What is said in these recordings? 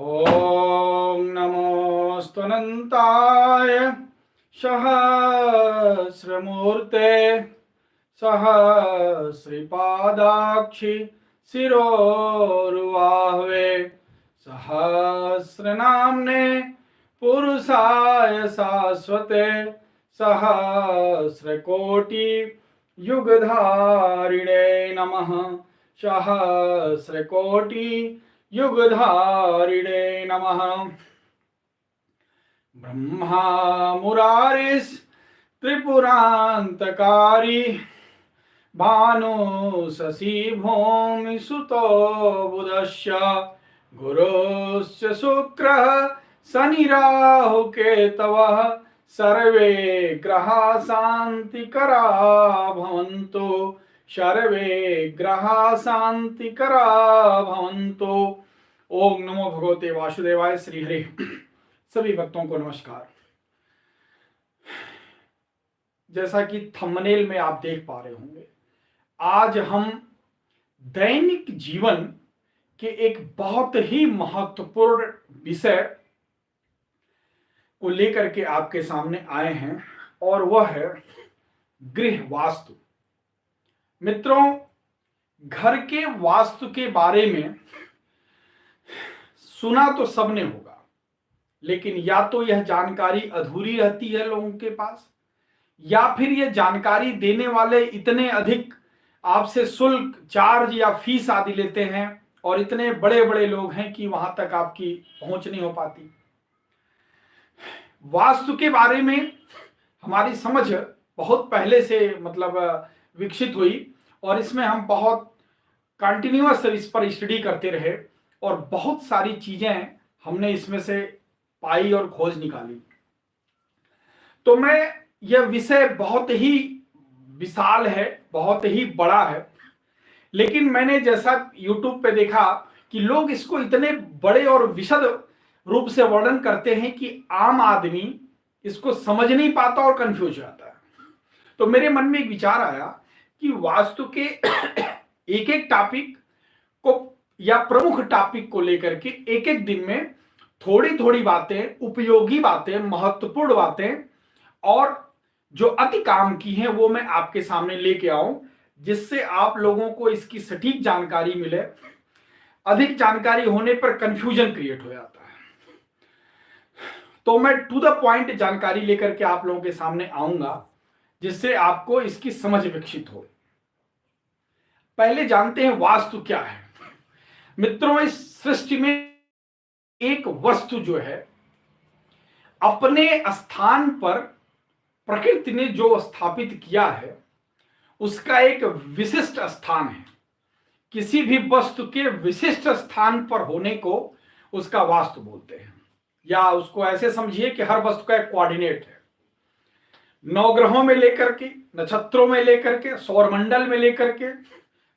ॐ नमोऽस्तुनन्ताय सहस्रमूर्ते सहस्रपादाक्षि शिरोरुबाह्वे सहस्रनाम्ने पुरुषाय शाश्वते सहस्रकोटि युगधारिणे नमः। सहस्रकोटि युगधारिणे नमः। ब्रह्मा मुरारिस् त्रिपुरान्तकारी भानु शशि भूमि सुतो बुधश्च गुरुश्च शुक्रः शनि राहु केतवः सर्वे ग्रहा शान्तिकरा भवन्तु। सर्वे ग्रहा शांतिकरा भवन्तु। ओम नमो भगवते वासुदेवाय। श्री हरि। सभी भक्तों को नमस्कार। जैसा कि थंबनेल में आप देख पा रहे होंगे, आज हम दैनिक जीवन के एक बहुत ही महत्वपूर्ण विषय को लेकर के आपके सामने आए हैं और वह है गृह वास्तु। मित्रों, घर के वास्तु के बारे में सुना तो सबने होगा, लेकिन या तो यह जानकारी अधूरी रहती है लोगों के पास, या फिर यह जानकारी देने वाले इतने अधिक आपसे शुल्क, चार्ज या फीस आदि लेते हैं और इतने बड़े बड़े लोग हैं कि वहां तक आपकी पहुंच नहीं हो पाती। वास्तु के बारे में हमारी समझ बहुत पहले से विकसित हुई और इसमें हम बहुत कंटिन्यूअस इस पर स्टडी करते रहे और बहुत सारी चीजें हमने इसमें से पाई और खोज निकाली। तो यह विषय बहुत ही विशाल है, बहुत ही बड़ा है, लेकिन मैंने जैसा YouTube पे देखा कि लोग इसको इतने बड़े और विशद रूप से वर्णन करते हैं कि आम आदमी इसको समझ नहीं पाता और कंफ्यूज हो जाता है। तो मेरे मन में एक विचार आया कि वास्तु के एक एक टॉपिक को या प्रमुख टॉपिक को लेकर के एक एक दिन में थोड़ी थोड़ी बातें, उपयोगी बातें, महत्वपूर्ण बातें और जो अति काम की हैं वो मैं आपके सामने लेके आऊं, जिससे आप लोगों को इसकी सटीक जानकारी मिले। अधिक जानकारी होने पर कंफ्यूजन क्रिएट हो जाता है। तो मैं टू द पॉइंट जानकारी लेकर के आप लोगों के सामने आऊंगा, जिससे आपको इसकी समझ विकसित हो। पहले जानते हैं वास्तु क्या है। मित्रों, इस सृष्टि में एक वस्तु जो है अपने स्थान पर प्रकृति ने जो स्थापित किया है उसका एक विशिष्ट स्थान है। किसी भी वस्तु के विशिष्ट स्थान पर होने को उसका वास्तु बोलते हैं, या उसको ऐसे समझिए कि हर वस्तु का एक कोऑर्डिनेट है। नवग्रहों में लेकर के, नक्षत्रों में लेकर के, सौरमंडल में लेकर के,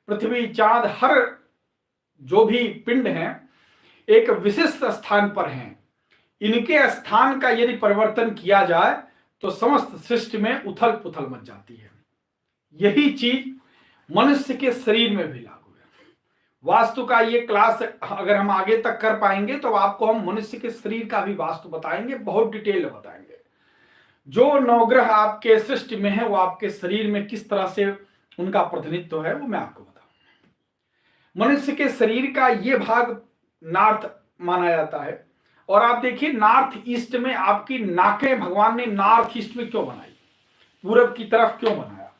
पृथ्वी, चांद, हर जो भी पिंड हैं एक विशिष्ट स्थान पर हैं। इनके स्थान का यदि परिवर्तन किया जाए तो समस्त सृष्टि में उथल पुथल मच जाती है। यही चीज मनुष्य के शरीर में भी लागू है। वास्तु का ये क्लास अगर हम आगे तक कर पाएंगे तो आपको हम मनुष्य के शरीर का भी वास्तु बताएंगे, बहुत डिटेल में बताएंगे। जो नवग्रह आपके सृष्टि में है वो आपके शरीर में किस तरह से उनका प्रतिनिधित्व है वो मैं आपको बताऊं। मनुष्य के शरीर का ये भाग नॉर्थ माना जाता है, और आप देखिए नॉर्थ ईस्ट में आपकी नाकें भगवान ने नॉर्थ ईस्ट में क्यों बनाई, पूरब की तरफ क्यों बनाया?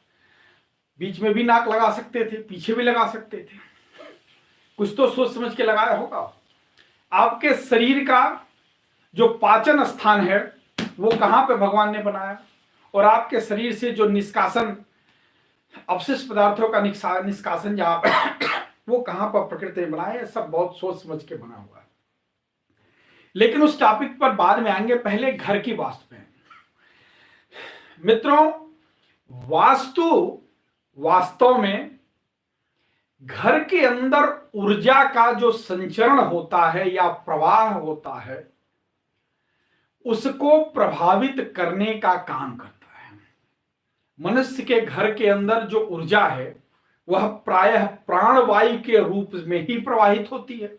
बीच में भी नाक लगा सकते थे, पीछे भी लगा सकते थे, कुछ तो सोच समझ के लगाया होगा। आपके शरीर का जो पाचन स्थान है वो कहां पे भगवान ने बनाया, और आपके शरीर से जो निष्कासन, अवशिष्ट पदार्थों का निष्कासन जहां पर वो कहां पर प्रकृति ने बनाया, सब बहुत सोच समझ के बना हुआ है। लेकिन उस टॉपिक पर बाद में आएंगे, पहले घर की वास्तु में। मित्रों, वास्तु वास्तव में घर के अंदर ऊर्जा का जो संचरण होता है या प्रवाह होता है उसको प्रभावित करने का काम करता है। मनुष्य के घर के अंदर जो ऊर्जा है वह प्रायः प्राणवायु के रूप में ही प्रवाहित होती है।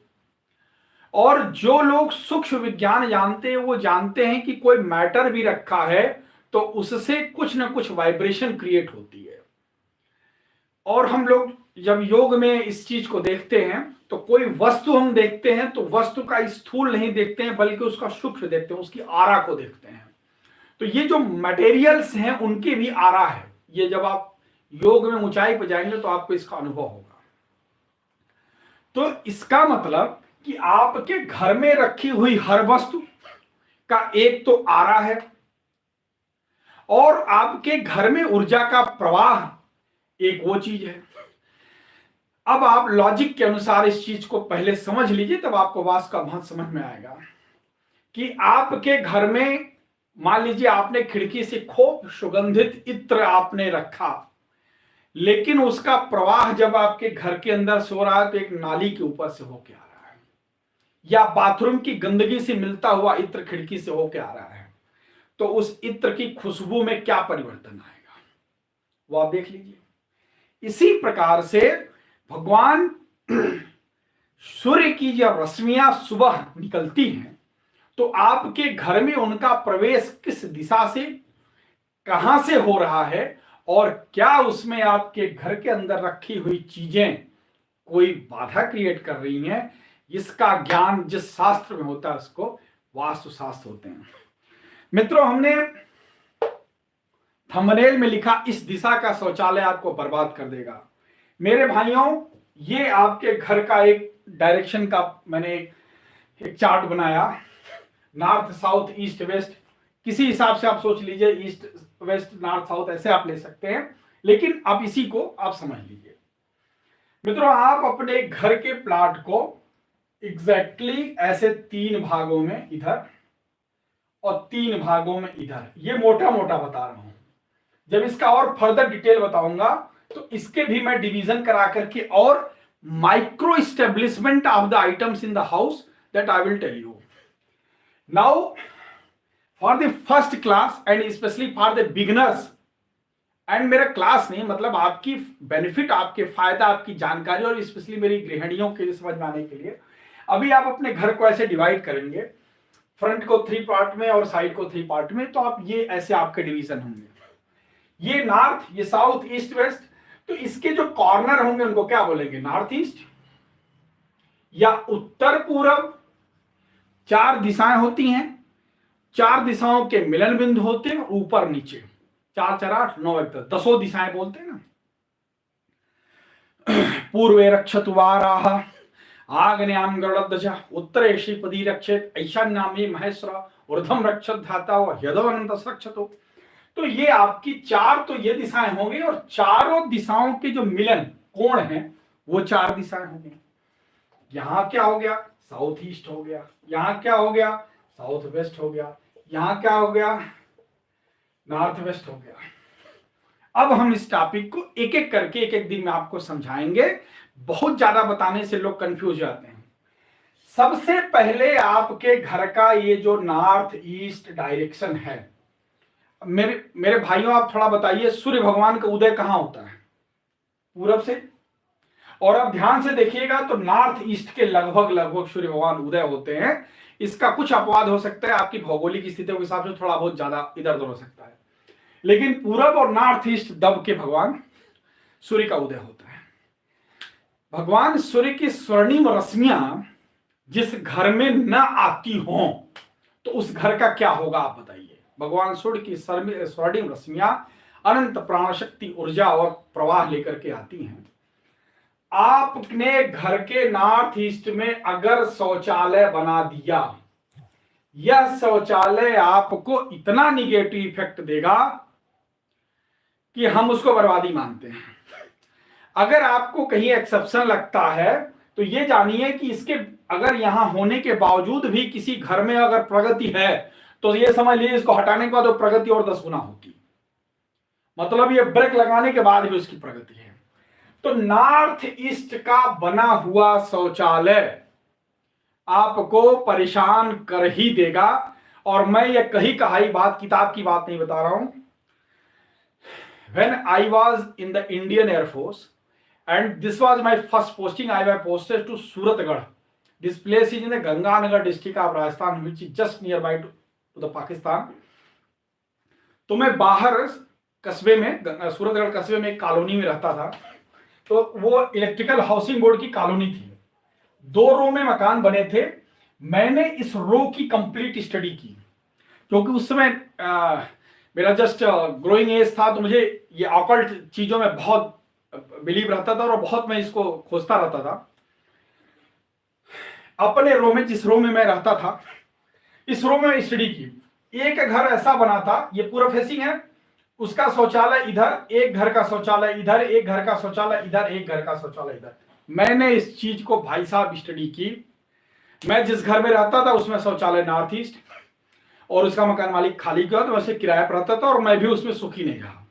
और जो लोग सूक्ष्म विज्ञान जानते हैं वो जानते हैं कि कोई मैटर भी रखा है तो उससे कुछ ना कुछ वाइब्रेशन क्रिएट होती है। और हम लोग जब योग में इस चीज को देखते हैं तो कोई वस्तु हम देखते हैं तो वस्तु का स्थूल नहीं देखते हैं बल्कि उसका सूक्ष्म देखते हैं, उसकी आरा को देखते हैं। तो ये जो मटेरियल्स हैं उनकी भी आरा है। ये जब आप योग में ऊंचाई पर जाएंगे तो आपको इसका अनुभव होगा। तो इसका मतलब कि आपके घर में रखी हुई हर वस्तु का एक तो आरा है और आपके घर में ऊर्जा का प्रवाह एक वो चीज है। अब आप लॉजिक के अनुसार इस चीज को पहले समझ लीजिए, तब आपको वास्तव का महत्व समझ में आएगा कि आपके घर में मान लीजिए आपने खिड़की से खूब सुगंधित इत्र आपने रखा, लेकिन उसका प्रवाह जब आपके घर के अंदर से हो रहा है तो एक नाली के ऊपर से होके आ रहा है, या बाथरूम की गंदगी से मिलता हुआ इत्र खिड़की से होके आ रहा है, तो उस इत्र की खुशबू में क्या परिवर्तन आएगा वो आप देख लीजिए। इसी प्रकार से भगवान सूर्य की जब रश्मियां सुबह निकलती हैं तो आपके घर में उनका प्रवेश किस दिशा से कहां से हो रहा है और क्या उसमें आपके घर के अंदर रखी हुई चीजें कोई बाधा क्रिएट कर रही हैं, इसका ज्ञान जिस शास्त्र में होता है उसको वास्तु शास्त्र होते हैं। मित्रों, हमने थंबनेल में लिखा इस दिशा का शौचालय आपको बर्बाद कर देगा। मेरे भाइयों, ये आपके घर का एक डायरेक्शन का मैंने एक चार्ट बनाया, नॉर्थ साउथ ईस्ट वेस्ट, किसी हिसाब से आप सोच लीजिए, ईस्ट वेस्ट नॉर्थ साउथ ऐसे आप ले सकते हैं, लेकिन अब इसी को आप समझ लीजिए। मित्रों, आप अपने घर के प्लाट को एग्जैक्टली ऐसे 3 भागों में इधर और 3 भागों में इधर, ये मोटा मोटा बता रहा हूं। जब इसका और फर्दर डिटेल बताऊंगा तो इसके भी मैं डिवीजन करा करके और micro establishment of the items in the house that I will tell you now for the first class and specially for the beginners. And मेरा क्लास नहीं मतलब आपकी बेनिफिट, आपके फायदा, आपकी जानकारी और स्पेशली मेरी गृहिणियों के लिए समझ में आने के लिए अभी आप अपने घर को ऐसे डिवाइड करेंगे, फ्रंट को 3 पार्ट में और साइड को 3 पार्ट में, तो आप ये ऐसे आपके डिवीजन होंगे, ये नॉर्थ, ये साउथ, ईस्ट, वेस्ट। तो इसके जो कॉर्नर होंगे उनको क्या बोलेंगे, नॉर्थ ईस्ट या उत्तर पूरब। 4 दिशाएं होती हैं, 4 दिशाओं के मिलन बिंदु होते हैं, ऊपर नीचे 4 4 8 9 1 10 दिशाएं बोलते हैं ना। पूर्वे रक्षतु वाराह, आग्नेयाम गरुड़ध्वज, उत्तरे श्रीपदी रक्षेत, ईशान्याम मे महेश्वर, ऊर्ध्वम रक्षत धाता व ह्यदवनंतस रक्षतो। तो ये आपकी 4 तो ये दिशाएं होंगी और चारों दिशाओं के जो मिलन कोण हैं वो 4 दिशाएं होंगी। यहां क्या हो गया, साउथ ईस्ट हो गया, यहां क्या हो गया, साउथ वेस्ट हो गया, यहां क्या हो गया, नॉर्थ वेस्ट हो गया। अब हम इस टॉपिक को एक एक करके एक एक दिन में आपको समझाएंगे, बहुत ज्यादा बताने से लोग कंफ्यूज हो जाते हैं। सबसे पहले आपके घर का ये जो नॉर्थ ईस्ट डायरेक्शन है, मेरे भाइयों आप थोड़ा बताइए, सूर्य भगवान का उदय कहां होता है, पूरब से। और अब ध्यान से देखिएगा तो नॉर्थ ईस्ट के लगभग लगभग सूर्य भगवान उदय होते हैं। इसका कुछ अपवाद हो सकता है, आपकी भौगोलिक स्थितियों के हिसाब से थोड़ा बहुत ज्यादा इधर उधर हो सकता है, लेकिन पूरब और नॉर्थ ईस्ट दब के भगवान सूर्य का उदय होता है। भगवान सूर्य की स्वर्णिम रश्मियां जिस घर में न आती हों तो उस घर का क्या होगा आप बताइए। भगवान सूर्य की स्वर्णिम रश्मियां अनंत प्राण शक्ति, ऊर्जा और प्रवाह लेकर के आती हैं। आपने घर के नॉर्थ ईस्ट में अगर शौचालय बना दिया, यह शौचालय आपको इतना निगेटिव इफेक्ट देगा कि हम उसको बर्बादी मानते हैं। अगर आपको कहीं एक्सेप्शन लगता है तो ये जानिए कि इसके अगर यहां होने के बावजूद भी किसी घर में अगर प्रगति है तो ये समझ लीजिए इसको हटाने के बाद वो प्रगति और 10 गुना होगी। मतलब ये ब्रेक लगाने के बाद भी उसकी प्रगति है। तो नॉर्थ ईस्ट का बना हुआ शौचालय आपको परेशान कर ही देगा। और मैं ये कही कहाई बात, किताब की बात नहीं बता रहा हूं। When I was in the Indian Air Force and this was my first posting, I was posted to Suratgarh this place is in the Ganganagar district of Rajasthan which is just near by two the Pakistan. तो मैं बाहर कस्बे में, सूरतगढ़ कस्बे में एक colony में रहता था। तो वो इलेक्ट्रिकल हाउसिंग बोर्ड की कॉलोनी थी, 2 रो में मकान बने थे। मैंने इस रो की कंप्लीट स्टडी की, क्योंकि उस समय मेरा जस्ट ग्रोइंग एज था, तो मुझे ये ऑकल्ट चीजों में बहुत बिलीव रहता था और बहुत मैं इसको खोजता रहता था। अपने रो में, जिस रो में मैं रहता था, इस रो में स्टडी की। एक घर ऐसा बना था, ये पूरा फेसिंग है, उसका शौचालय इधर, एक घर का शौचालय इधर, एक घर का शौचालय इधर, एक घर का शौचालय इधर। मैंने इस चीज को भाई साहब स्टडी की। मैं जिस घर में रहता था उसमें शौचालय नॉर्थ ईस्ट, और उसका मकान मालिक खाली किया, तो वैसे किराए पर रहता था और मैं भी उसमें सुखी नहीं रहा।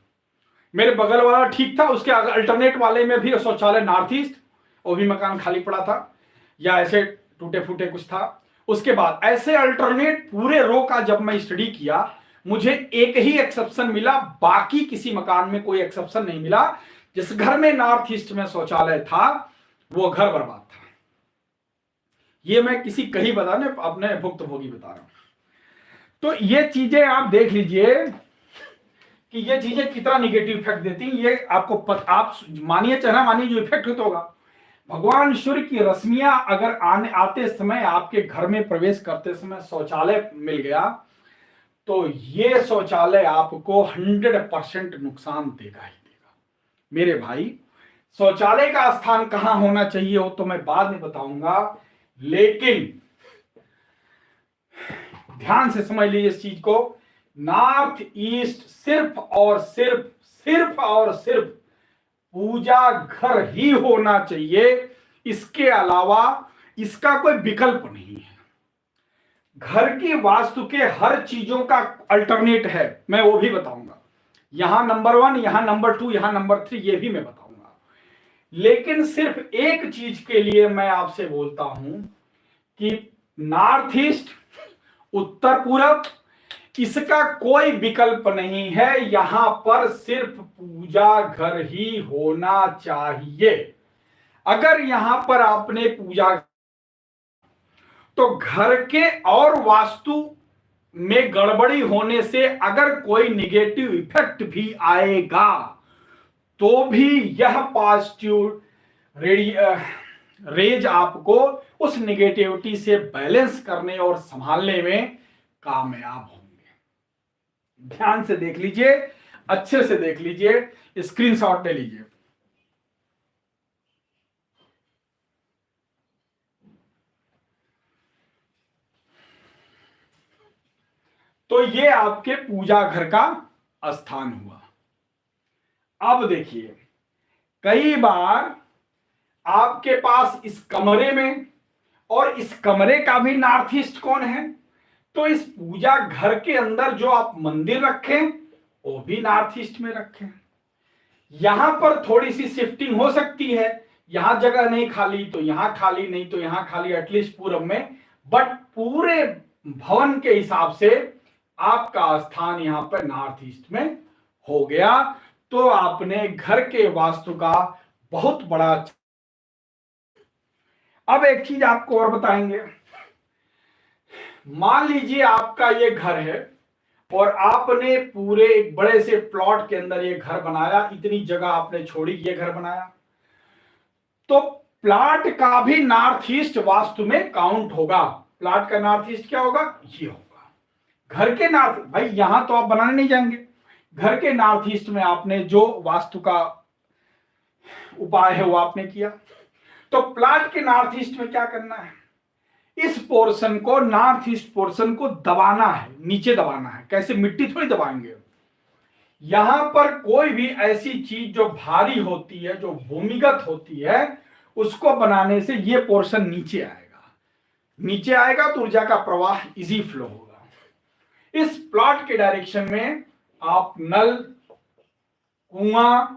मेरे बगल वाला ठीक था, उसके अल्टरनेट वाले में भी शौचालय नॉर्थ ईस्ट, वो भी मकान खाली पड़ा था या ऐसे टूटे फूटे कुछ था। उसके बाद ऐसे अल्टरनेट पूरे रो का जब मैं स्टडी किया, मुझे एक ही एक्सेप्शन मिला, बाकी किसी मकान में कोई एक्सेप्शन नहीं मिला। जिस घर में नॉर्थ ईस्ट में शौचालय था वो घर बर्बाद था। ये मैं किसी कहीं बताने, अपने भुक्तभोगी बता रहा हूं। तो ये चीजें आप देख लीजिए कि ये चीजें कितना निगेटिव इफेक्ट देती हैं। ये आपको आप मानिए चाहे ना मानिए, जो इफेक्ट होता होगा, भगवान सूर्य की रश्मियां अगर आते समय आपके घर में प्रवेश करते समय शौचालय मिल गया, तो ये शौचालय आपको 100% नुकसान देगा ही देगा। मेरे भाई, शौचालय का स्थान कहां होना चाहिए वो तो मैं बाद में बताऊंगा, लेकिन ध्यान से समझ लीजिए इस चीज को। नॉर्थ ईस्ट सिर्फ और सिर्फ पूजा घर ही होना चाहिए, इसके अलावा इसका कोई विकल्प नहीं है। घर की वास्तु के हर चीजों का अल्टरनेट है, मैं वो भी बताऊंगा। यहां नंबर 1, यहां नंबर 2, यहां नंबर 3, ये भी मैं बताऊंगा। लेकिन सिर्फ एक चीज के लिए मैं आपसे बोलता हूं कि नॉर्थ ईस्ट, उत्तर पूरब, इसका कोई विकल्प नहीं है। यहां पर सिर्फ पूजा घर ही होना चाहिए। अगर यहां पर आपने पूजा, तो घर के और वास्तु में गड़बड़ी होने से अगर कोई निगेटिव इफेक्ट भी आएगा, तो भी यह पॉजिटिव रेज आपको उस निगेटिविटी से बैलेंस करने और संभालने में कामयाब होंगे। ध्यान से देख लीजिए, अच्छे से देख लीजिए, स्क्रीनशॉट ले लीजिए। तो ये आपके पूजा घर का स्थान हुआ। अब देखिए, कई बार आपके पास इस कमरे में, और इस कमरे का भी नॉर्थ ईस्ट कौन है, तो इस पूजा घर के अंदर जो आप मंदिर रखें वो भी नॉर्थ ईस्ट में रखें। यहां पर थोड़ी सी शिफ्टिंग हो सकती है, यहां जगह नहीं खाली तो यहां खाली, नहीं तो यहां खाली, एटलीस्ट पूरब में, बट पूरे भवन के हिसाब से आपका स्थान यहां पर नॉर्थ ईस्ट में हो गया। तो आपने घर के वास्तु का बहुत बड़ा। अब एक चीज आपको और बताएंगे। मान लीजिए आपका ये घर है और आपने पूरे एक बड़े से प्लॉट के अंदर ये घर बनाया, इतनी जगह आपने छोड़ी, ये घर बनाया, तो प्लॉट का भी नॉर्थ ईस्ट वास्तु में काउंट होगा। प्लॉट का नॉर्थ ईस्ट क्या होगा, ये होगा। घर के नॉर्थ, भाई यहां तो आप बनाने नहीं जाएंगे, घर के नॉर्थ ईस्ट में आपने जो वास्तु का उपाय है वो आपने किया। तो प्लॉट के नॉर्थ ईस्ट में क्या करना है, इस पोर्शन को, नॉर्थ ईस्ट पोर्शन को दबाना है, नीचे दबाना है। कैसे, मिट्टी थोड़ी दबाएंगे। यहां पर कोई भी ऐसी चीज जो भारी होती है, जो भूमिगत होती है, उसको बनाने से ये पोर्शन नीचे आएगा। नीचे आएगा तो ऊर्जा का प्रवाह इजी फ्लो होगा। इस प्लॉट के डायरेक्शन में आप नल, कुआं,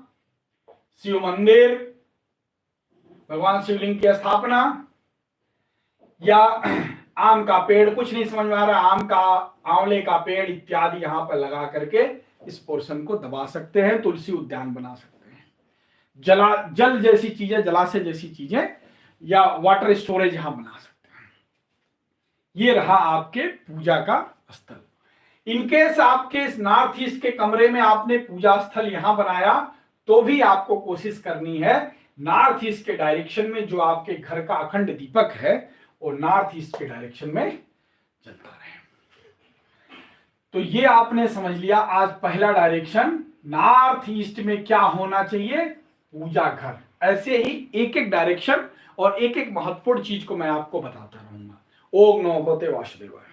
शिव मंदिर, भगवान शिवलिंग की स्थापना, या आम का पेड़, कुछ नहीं समझ में आ रहा, आम का, आंवले का पेड़ इत्यादि यहां पर लगा करके इस पोर्शन को दबा सकते हैं। तुलसी उद्यान बना सकते हैं। जल जैसी चीजें, जलाशय जैसी चीजें, या वाटर स्टोरेज यहां बना सकते हैं। ये रहा आपके पूजा का स्थल। इनकेस आपके इस नॉर्थ ईस्ट के कमरे में आपने पूजा स्थल यहां बनाया तो भी आपको कोशिश करनी है नॉर्थ ईस्ट के डायरेक्शन में, जो आपके घर का अखंड दीपक है वो नॉर्थ ईस्ट के डायरेक्शन में जलता रहे। तो ये आपने समझ लिया आज पहला डायरेक्शन, नॉर्थ ईस्ट में क्या होना चाहिए, पूजा घर। ऐसे ही एक एक डायरेक्शन और एक एक महत्वपूर्ण चीज को मैं आपको बताता रहूंगा। ओम नमो भगवते वासुदेवाय।